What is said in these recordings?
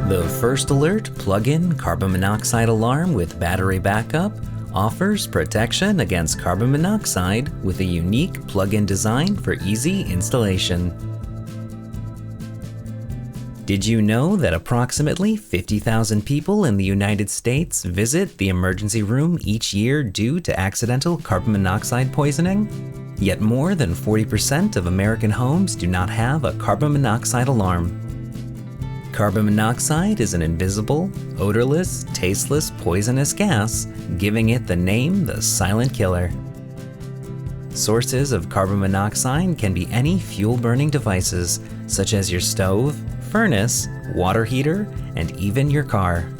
The First Alert plug-in carbon monoxide alarm with battery backup offers protection against carbon monoxide with a unique plug-in design for easy installation. Did you know that approximately 50,000 people in the United States visit the emergency room each year due to accidental carbon monoxide poisoning? Yet more than 40% of American homes do not have a carbon monoxide alarm. Carbon monoxide is an invisible, odorless, tasteless, poisonous gas, giving it the name the silent killer. Sources of carbon monoxide can be any fuel-burning devices, such as your stove, furnace, water heater, and even your car.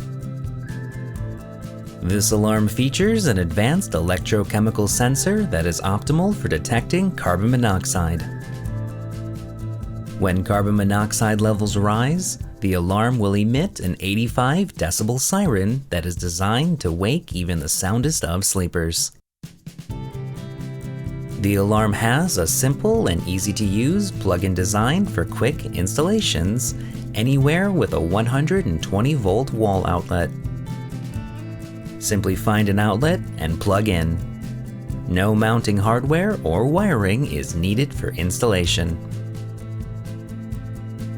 This alarm features an advanced electrochemical sensor that is optimal for detecting carbon monoxide. When carbon monoxide levels rise, the alarm will emit an 85 decibel siren that is designed to wake even the soundest of sleepers. The alarm has a simple and easy-to-use plug-in design for quick installations anywhere with a 120-volt wall outlet. Simply find an outlet and plug in. No mounting hardware or wiring is needed for installation.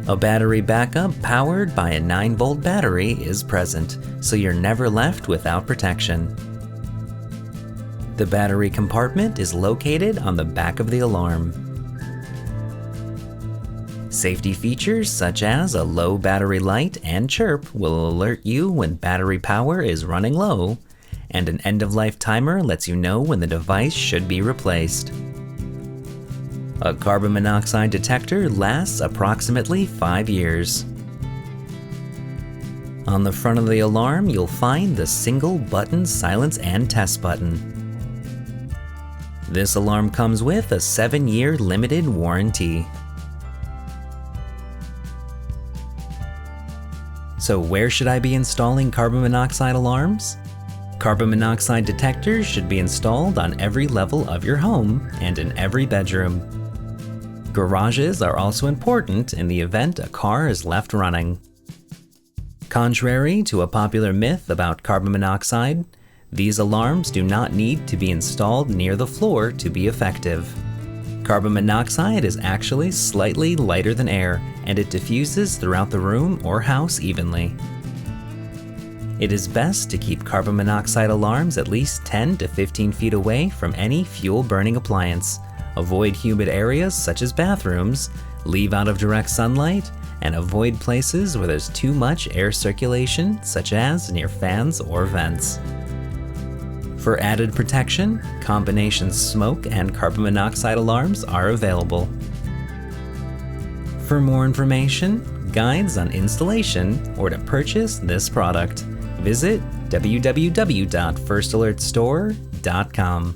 A battery backup powered by a 9-volt battery is present, so you're never left without protection. The battery compartment is located on the back of the alarm. Safety features such as a low battery light and chirp will alert you when battery power is running low, and an end-of-life timer lets you know when the device should be replaced. A carbon monoxide detector lasts approximately 5 years. On the front of the alarm, you'll find the single-button silence and test button. This alarm comes with a 7-year limited warranty. So where should I be installing carbon monoxide alarms? Carbon monoxide detectors should be installed on every level of your home and in every bedroom. Garages are also important in the event a car is left running. Contrary to a popular myth about carbon monoxide, these alarms do not need to be installed near the floor to be effective. Carbon monoxide is actually slightly lighter than air, and it diffuses throughout the room or house evenly. It is best to keep carbon monoxide alarms at least 10 to 15 feet away from any fuel-burning appliance. Avoid humid areas such as bathrooms, leave out of direct sunlight, and avoid places where there's too much air circulation, such as near fans or vents. For added protection, combination smoke and carbon monoxide alarms are available. For more information, guides on installation, or to purchase this product, visit www.firstalertstore.com.